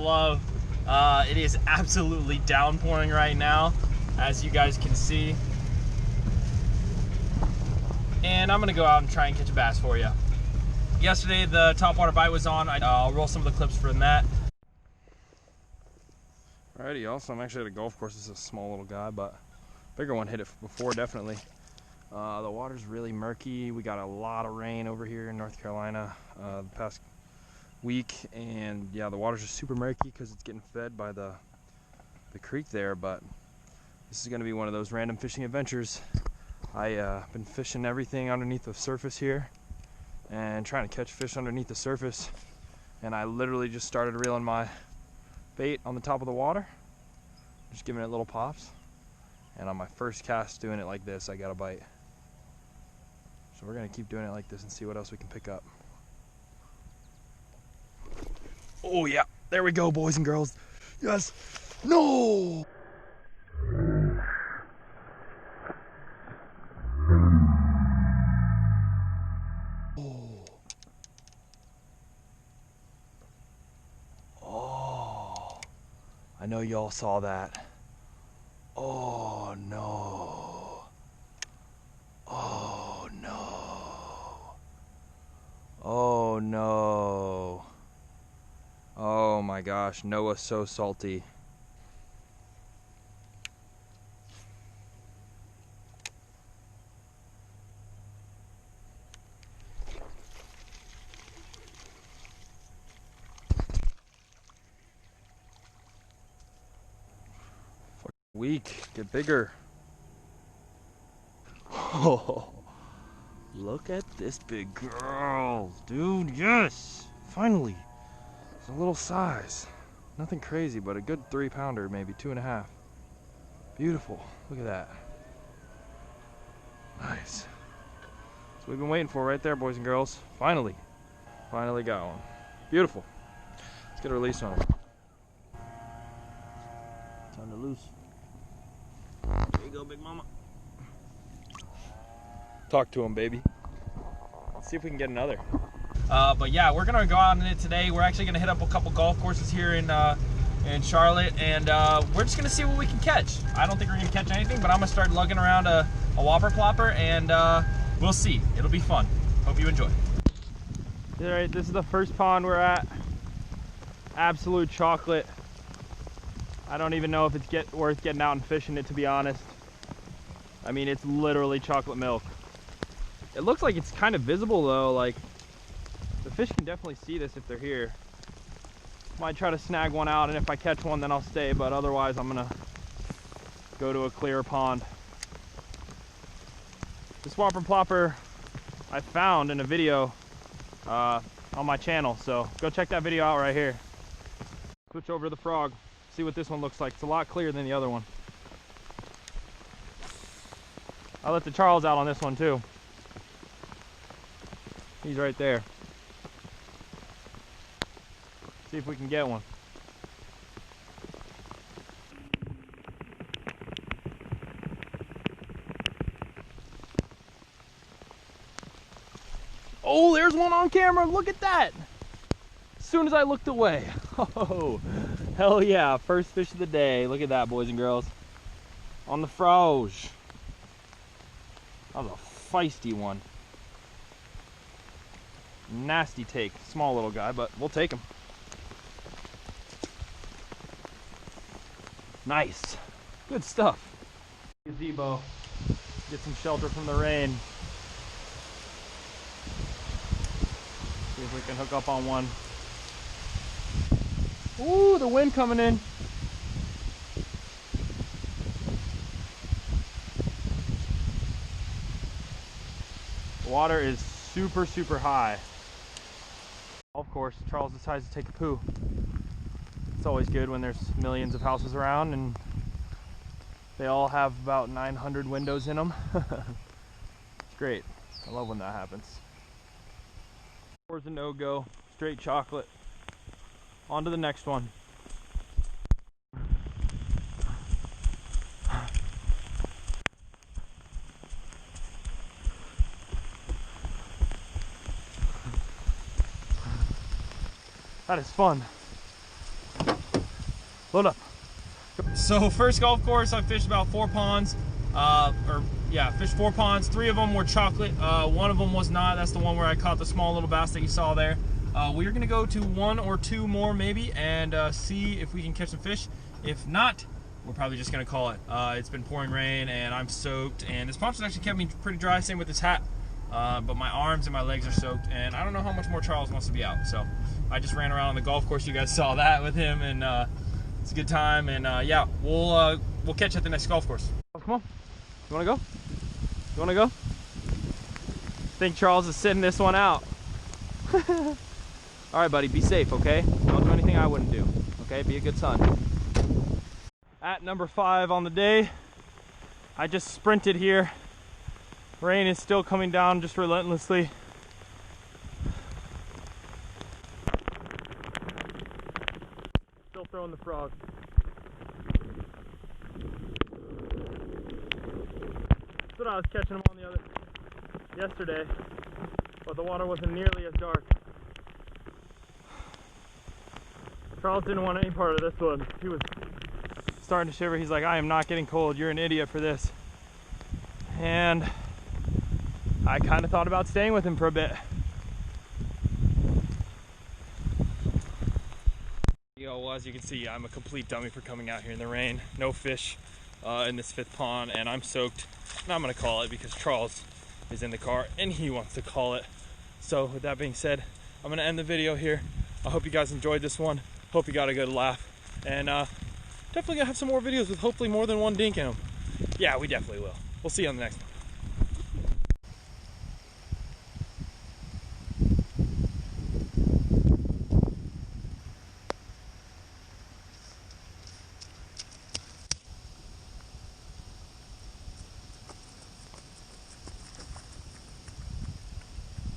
below. It is absolutely downpouring right now, as you guys can see. And I'm gonna go out and try and catch a bass for you. Yesterday the topwater bite was on. I'll roll some of the clips from that. Alrighty, y'all, so I'm actually at a golf course. This is a small little guy, but bigger one hit it before, definitely. The water's really murky. We got a lot of rain over here in North Carolina the past week, and yeah, the water's just super murky because it's getting fed by the creek there. But this is going to be one of those random fishing adventures. I've been fishing everything underneath the surface here and trying to catch fish underneath the surface, and I literally just started reeling my bait on the top of the water, just giving it little pops, and on my first cast doing it like this, I got a bite. So we're gonna keep doing it like this and see what else we can pick up. Oh yeah, there we go, boys and girls. Yes. No. I know y'all saw that. Oh no. Oh no. Oh no. Oh my gosh, Noah's so salty. Weak, get bigger. Oh, look at this big girl, dude. Yes, finally. It's a little size, nothing crazy, but a good 3-pounder, maybe 2.5. Beautiful. Look at that. Nice. So we've been waiting for right there, boys and girls. Finally got one. Beautiful. Let's get a release on it. Time to loose. There you go, big mama. Talk to him, baby. Let's see if we can get another. But yeah, we're gonna go out in it today. We're actually gonna hit up a couple golf courses here in Charlotte, and we're just gonna see what we can catch. I don't think we're gonna catch anything, but I'm gonna start lugging around a whopper plopper, and we'll see. It'll be fun. Hope you enjoy. All right, this is the first pond we're at. Absolute chocolate. I don't even know if it's worth getting out and fishing it, to be honest. I mean, it's literally chocolate milk. It looks like it's kind of visible though, like the fish can definitely see this if they're here. Might try to snag one out, and if I catch one then I'll stay, but otherwise I'm gonna go to a clear pond. This whopper plopper I found in a video on my channel, so go check that video out right here. Switch over to the frog, see what this one looks like. It's a lot clearer than the other one. I'll let the Charles out on this one too. He's right there. See if we can get one. Oh, there's one on camera. Look at that. As soon as I looked away. Oh, hell yeah. First fish of the day. Look at that, boys and girls. On the froge. That was a feisty one. Nasty take. Small little guy, but we'll take him. Nice. Good stuff. Gazebo. Get some shelter from the rain. See if we can hook up on one. Ooh, the wind coming in. The water is super, super high. Of course, Charles decides to take a poo. It's always good when there's millions of houses around and they all have about 900 windows in them. It's great. I love when that happens. Pours a no-go, straight chocolate. On to the next one. That is fun. Load up. So first golf course, I fished about 4 ponds. Fished 4 ponds. 3 of them were chocolate. One of them was not. That's the one where I caught the small little bass that you saw there. We're gonna go to 1 or 2 more maybe and see if we can catch some fish. If not, we're probably just gonna call it. It's been pouring rain and I'm soaked, and this poncho's actually kept me pretty dry, same with this hat. But my arms and my legs are soaked, and I don't know how much more Charles wants to be out. So I just ran around on the golf course. You guys saw that with him, and it's a good time. And yeah, we'll catch you at the next golf course. Come on, you wanna go? You wanna go? I think Charles is sitting this one out. All right, buddy, be safe, okay? Don't do anything I wouldn't do, okay? Be a good son. At number 5 on the day, I just sprinted here. Rain is still coming down just relentlessly. Still throwing the frog. That's what I was catching them on yesterday, but the water wasn't nearly as dark. Charles didn't want any part of this one. He was starting to shiver. He's like, I am not getting cold. You're an idiot for this. And I kind of thought about staying with him for a bit. Well, as you can see, I'm a complete dummy for coming out here in the rain. No fish in this 5th pond, and I'm soaked. And I'm gonna call it because Charles is in the car and he wants to call it. So with that being said, I'm gonna end the video here. I hope you guys enjoyed this one. Hope you got a good laugh. And definitely gonna have some more videos with hopefully more than one dink in them. Yeah, we definitely will. We'll see you on the next one.